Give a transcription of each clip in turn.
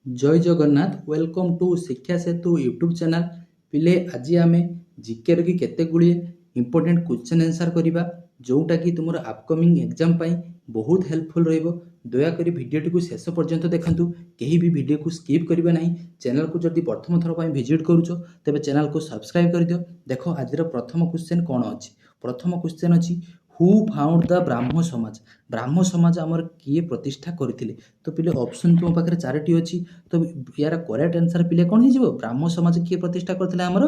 जय Jagannath welcome to शिक्षा सेतु YouTube channel पिले आज आम जीके की केते गुड़िए इंपोर्टेंट क्वेश्चन आंसर करवा जोटा कि तुम अपकमिंग एग्जाम बहुत हेल्पफुल रहिबो। दयाकोरी भिडियोटी को शेष पर्यंत देखंतु, कहीं भी वीडियो को स्किप करिवे नहीं। चैनल को जदि प्रथम थर पर विजिट करूछ तेबे चैनल को सब्सक्राइब कर दियो। देखो आज प्रथम क्वेश्चन कौन अच्छी। प्रथम क्वेश्चन अच्छी हु फाउंड द ब्राह्म समाज। ब्राह्म समाज आमर किए प्रतिष्ठा करथिले। तो पिले ऑप्शन तुम पाखे चारोटी अच्छी। तो यार करेक्ट आंसर पिले कौन हो ब्राह्म समाज किए प्रतिष्ठा करथिले आमर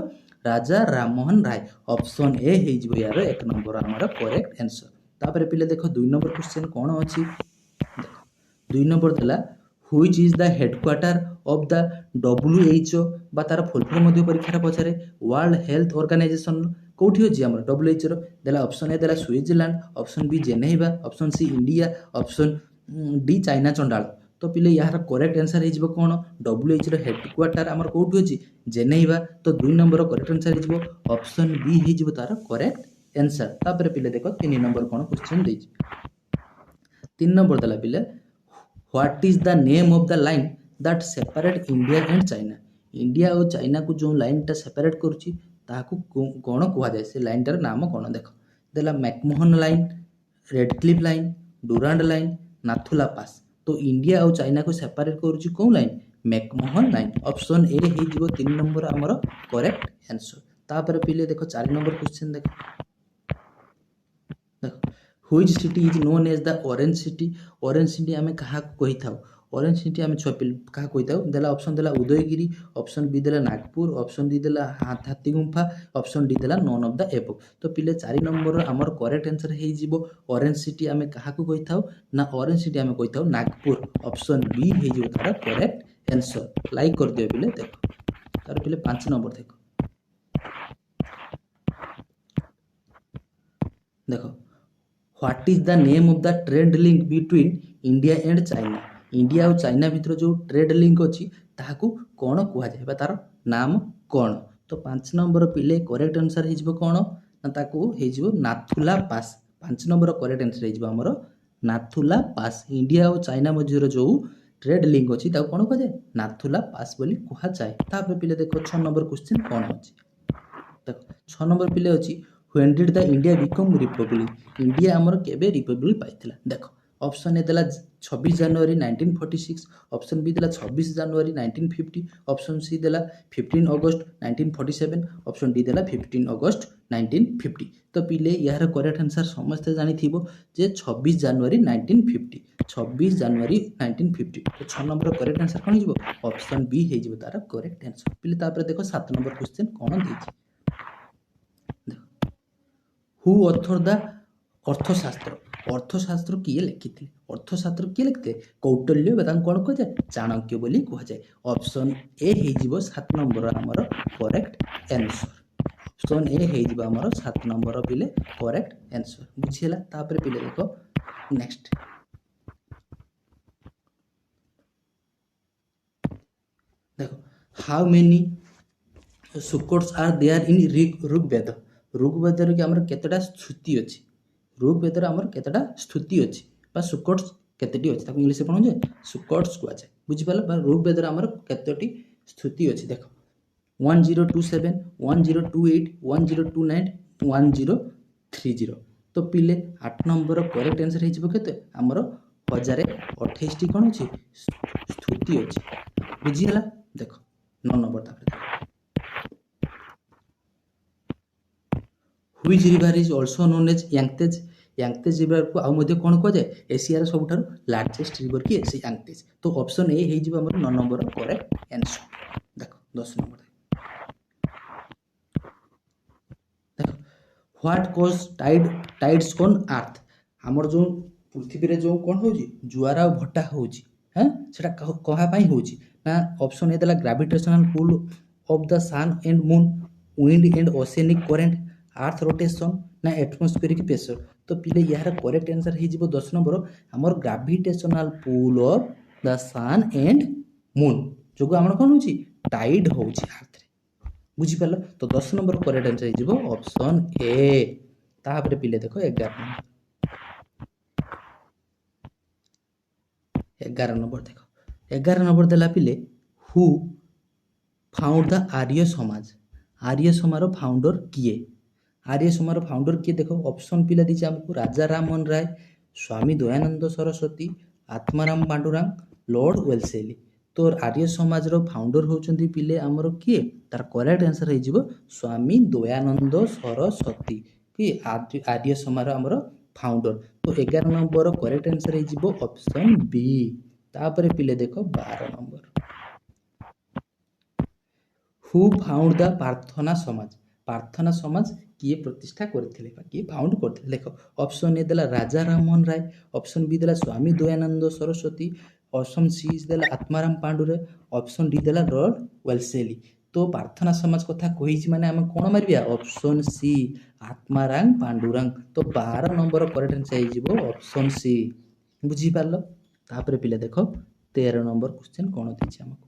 राजा राममोहन राय। ऑप्शन ए हो यार एक नंबर आमर करेक्ट आंसर। तापर पिले देखो दुई नंबर क्वेश्चन कौन अच्छी। देखो दुई नंबर देला which is the headquarter of the WHO बा तार फुल फॉर्म परीक्षा पचारे वर्ल्ड हेल्थ ऑर्गेनाइजेशन कौटी अच्छी आम WHO देला। ऑप्शन ए देला Switzerland, option B Geneva, option C India, option D China चंडाल। तो पिले यार करेक्ट आंसर हो कौन WHO हेडक्वार्टर आम कौटी अच्छी जेनेवा। तो दुई नंबर करेक्ट आंसर हो ऑप्शन बी हो तार करेक्ट आंसर। तापर पिले देखो तीन नंबर कौन क्वेश्चन देछि। तीन नंबर देला पिले what is the name of the line that separate India and China. India और चाइना को जो लाइन टा सेपरेट करुच्ची ताकू कौन कहुए से लाइन टार नाम कौन। देख देला McMahon line, red Cliff line, Durand line, Nathula pass. तो इंडिया और चाइना को सेपरेट करुच्ची कौन line McMahon line. Option A हो तीन नंबर आमर करेक्ट आंसर। तापर पिले देखो चार नंबर क्वेश्चन देख which city is known as the orange city. Orange city आम क्या कही था ऑरेंज सिटी आम छुआ क्या कही था देला। ऑप्शन देला उदयगिरी, ऑप्शन बी देला नागपुर, ऑप्शन डी देला हाथी गुंफा, ऑप्शन डी देला नॉन ऑफ द एबव। तो पिले चार नंबर आमर करेक्ट आंसर हो ऑरेंज सिटी आम क्या कही था ना ऑरेंज सिटी आम कही था नागपुर। ऑप्शन बी हो तार करेक्ट आंसर। लाइक कर दियो पिले। देखो तार पिले 5 नंबर देखो देखो what is the name of the trade link between India and China. India और चाइना भितर जो ट्रेड लिंक अच्छी ताकू कौन कहुए तार नाम कौन। तो 5 नंबर पिले करेक्ट आंसर हो कौन ना ताकू हो नाथुला पास। 5 नंबर करेक्ट आंसर हो आमर नाथुला पास। इंडिया और चाइना मध्य जो ट्रेड लिंक अच्छी कौन कहुए नाथुला पास बोली कहुए। तापर पिले देखो 6 नंबर क्वेश्चन कौन अच्छी। देखो 6 नंबर पिले अच्छी when did the India become Republic. India आमर केबे रिपब्लिक पाइथिला। देखो ऑप्शन ए देला 26 जनवरी 1946, ऑप्शन बी देला 26 जनवरी 1950, ऑप्शन सी देला 15 अगस्त 1947, ऑप्शन डी देला 15 अगस्त 1950। तो पिले यार करेक्ट आंसर समस्ते जानिथिबो जे 26 जनवरी 1950, 26 जनवरी 1950। तो 6 नंबर करेक्ट आंसर कौन हो ऑप्शन बी हो तार करेक्ट आंसर। पिले तापर देखो 7 नंबर क्वेश्चन कौन देछि। हु ऑथर द अर्थशास्त्र। अर्थशास्त्र किए लिखिथिले। अर्थशास्त्र किए लिखिथिले कौटिल्य वेदांत कौन कहुए चाणक्य बोली कहुए। ऑप्शन ए हो 7 नंबर आमर करेक्ट आंसर। ऑप्शन ए हो आमर 7 नंबर पिले करेक्ट आंसर। बुझीला। तापर पिले देखो नेक्स्ट देखो how many suktas are there in Rigveda. Rigveda कि आमर केतेटा स्तुति अच्छी। ऋग्वेद आमर केतेटा स्तुति अच्छी बा सुकोट्स केतेटी अच्छी ताको इंग्लिश कौन जाए सुकोट्स कहुए। बुझिपाल बा ऋग्वेद आमर केतोटी स्तुति अच्छी। देखो 1027, 1028, 1029, 1030। तो पिले 8 नंबर करेक्ट आंसर हो केते आमर 1028 कौन अच्छी स्तुति अच्छी। बुझीगला। देखो 9 नंबर तापर which river is also known as Yangtze. Yangtze river को आउ मध्य कौन कहुए एशियार सबुठारु लार्जेस्ट रिवर किए से यांगतेज। तो ऑप्शन ए हो आमर 9 नंबर करेक्ट आंसर। देखो 10 नंबर देखो what cause tides on earth. आमर जो पृथ्वी रे जो कौन हो जुआर और भट्टा होची हाँ सेटा कहा पाई होची ना। ऑप्शन ए देला gravitational pull of the sun and moon, wind and oceanic current, earth rotation ना एटमॉस्फेरिक प्रेशर। तो पिले यार करेक्ट आंसर हो 10 नंबर आमर gravitational pull of the sun and moon जो आमर कौन होची टाइड होची अर्थ रे। बुझिपाल। तो 10 नंबर करेक्ट आंसर हो ऑप्शन ए। तापर पिले देखो 11 नंबर देखो 11 नंबर देला पिले who found the Arya Samaj. Arya Samaj founder किए? आर्य समाज फाउंडर किए? देखो ऑप्शन पिला दीजिए हमको राजा राममोहन राय, स्वामी दयानंद सरस्वती, आत्माराम पांडुरंग, लॉर्ड वेलसेली। तो आर्य समाज फाउंडर होचंदी पिले हमरो किए? तार करेक्ट आंसर है जीवो स्वामी दयानंद सरस्वती कि आर्य समाज हमरो फाउंडर। तो 11 नंबर करेक्ट आंसर है जीवो ऑप्शन बी। तापरे पिले देखो 12 नंबर हु फाउंड द प्रार्थना समाज। प्रार्थना समाज किए प्रतिष्ठा करथिले बा किए फाउंड करथिले? देखो ऑप्शन ए देला राजा राममोहन राय, ऑप्शन बी देला स्वामी दयानंद सरस्वती, ऑप्शन सी देला आत्माराम पांडुरे, ऑप्शन डी देला लॉर्ड वेलसेली। तो प्रार्थना समाज कथा कहिछि माने हम कोन मारिया? Option C Atmaram Pandurang. तो 12 नंबर करेक्ट आंसर है जीवो ऑप्शन सी। बुझी पारलो? तापरे पिले देखो 13 नंबर क्वेश्चन कोन दिछि हमको।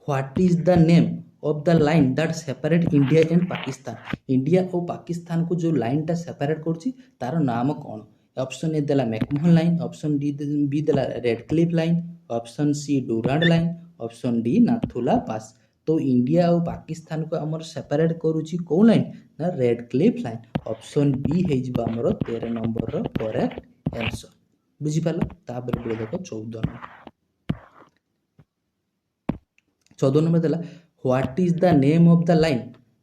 What is the name of the line that separate India and Pakistan? India और पाकिस्तान को जो लाइन टा सेपरेट करछि तार नाम कौन? ऑप्शन ए देला मैकमोहन लाइन, ऑप्शन बी देला red Cliff line, option C Durand line, option D Nathula pass. तो इंडिया और पाकिस्तान को हमर सेपरेट करूछि को लाइन ना red Cliff line. Option B है जिबा हमर 13 नंबर रो करेक्ट आंसर। बुझी पालो? तापर देखो 14 नंबर। 14 नंबर देला what is the name of the line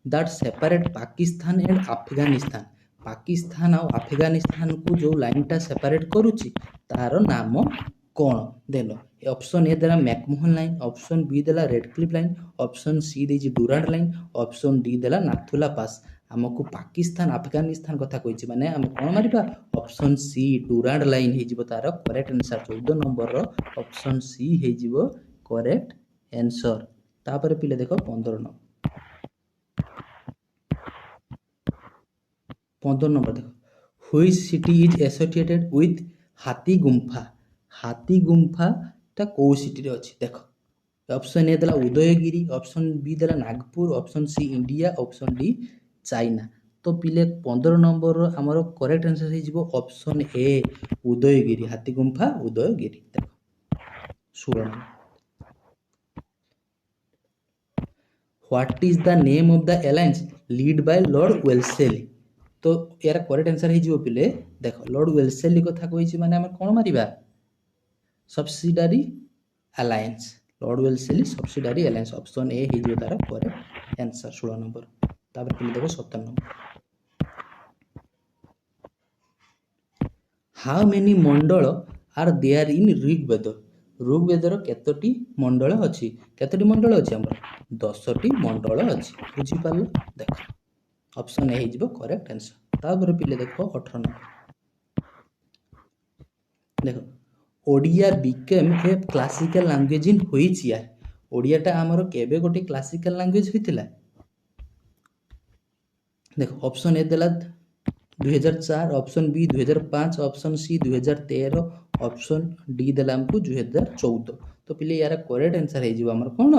that separate Pakistan and Afghanistan. Pakistan और अफगानिस्तान को जो लाइन टा सेपरेट करूछि तार नाम कौन? देलो ऑप्शन ए देला मैकमोहन लाइन, ऑप्शन बी देला red Cliff line, option C देछि डुरांड लाइन, ऑप्शन डी देला नाथुला पास। हमको पाकिस्तान अफगानिस्तान कथा कहिछि माने हम कोन मारिबा? ऑप्शन सी डुरांड लाइन हे जिवो तार करेक्ट आंसर। 14 नंबर रो ऑप्शन सी हे जिवो करेक्ट आंसर। तापर पिले देखो 15 नंबर। 15 नंबर देखो which city is associated with हाथी गुम्फा। हाथी गुम्फा ता को सिटी रे अछि? देखो ऑप्शन ए देला उदयगिरी, ऑप्शन बी देला Nagpur, option C India, option D China. तो पिले 15 नंबर रो हमरो करेक्ट आंसर हे जिवो ऑप्शन ए उदयगिरी। हाथी गुम्फा उदयगिरी। देखो 16 number what is the name of the alliance lead by lord Wellesley. तो यार करेक्ट आंसर हे जिवो पिले देखो लॉर्ड वेलसेली कथा कहिछि माने हम कोन मारिबा? Subsidiary alliance. Lord Wellesley subsidiary alliance. Option A हे जिवो तार करेक्ट आंसर 16 नंबर। तापर पिले देखो 17 number how many mandal are there in Rigveda. ऋग्वेदर केतोटी मंडल अछि? केतोटी मंडल अछि हमर? 10टी मंडल अछि। बुझी पालो? देखो ऑप्शन ए हे जिवो करेक्ट आंसर। तापर पिले देखो 18 नंबर देखो Odia became a classical language in which year. ओडियाटा हमर केबे गोटे क्लासिकल लैंग्वेज होइतिला? देखो ऑप्शन ए देला 2004, option B 2005, option C 2013, option D देला हमको 2014। तो पिले यार करेक्ट आंसर हे जिवो हमर कोन?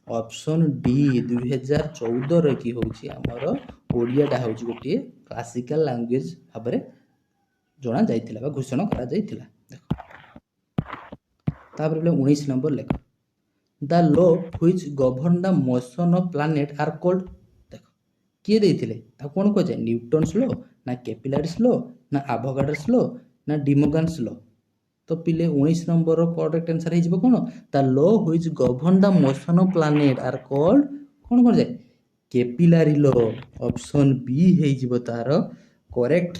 ऑप्शन डी 2014 रे की होउची हमर ओडियाटा होउची गोटे क्लासिकल लैंग्वेज भाबरे जणा जाइतिला बा घोषणा करा जाइतिला। देखो तापर 19 नंबर लेख the law which govern the motion of planet are called. देखो किए देइतिले ता कोन को जाय? न्यूटन्स लॉ ना कैपिलरीज लॉ ना एवोगाड्रोस लॉ ना डिमोगान्स लॉ। तो पिले 19 नंबर करेक्ट आंसर हे जिवो कोन? The law which govern the motion of planet are called कोन कोन जाय? Kepler law. ऑप्शन बी हे जिवो तार correct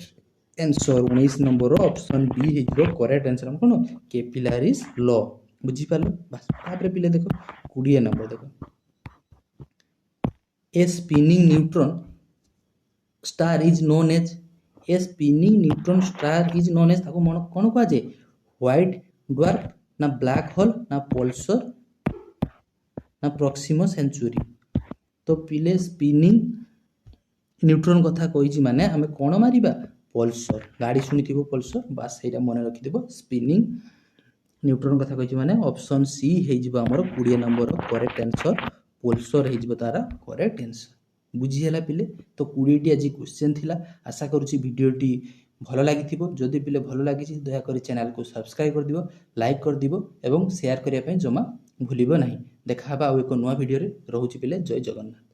answer. 19 number option B हे जिवो करेक्ट आंसर हम कोन? Capillaries law. बुझी पालो? बस तापर पिले देखो 20 नंबर देखो a spinning neutron star is known as. A spinning neutron star is known as ताको कोन को आजे? व्हाइट ड्वार्फ ना ब्लैक होल ना पल्सर ना प्रॉक्सिमा सेंचुरी। तो पिले स्पिनिंग न्यूट्रॉन कथा कहिछि माने हमें कोन मारिबा? पल्सर। गाड़ी सुनिथिबो पल्सर बस एटा मने रखिथिबो। स्पिनिंग न्यूट्रॉन कथा कहिछि माने ऑप्शन सी हे जिवो हमर 20 नंबर करेक्ट आंसर। पल्सर हे जिवो तारा करेक्ट आंसर। बुझी हला पिले? तो 20 टी आज क्वेश्चन थिला। आशा करूछि वीडियोटी ଭଲ ଲାଗିଥିବ। ଯଦି ପିଲେ ଭଲ ଲାଗିଛି ଦୟାକରି ଚ୍ୟାନେଲକୁ ସବସ୍କ୍ରାଇବ୍ କରିଦିଅ, ଲାଇକ୍ କରିଦିଅ ଏବଂ ସେୟାର କରିବା ପାଇଁ ଜମା ଭୁଲିବ ନାହିଁ। ଦେଖା ହେବା ଆଉ ଏକ ନୂଆ ଭିଡ଼ିଓରେ। ରହୁଛି ପିଲେ, ଜୟ ଜଗନ୍ନାଥ।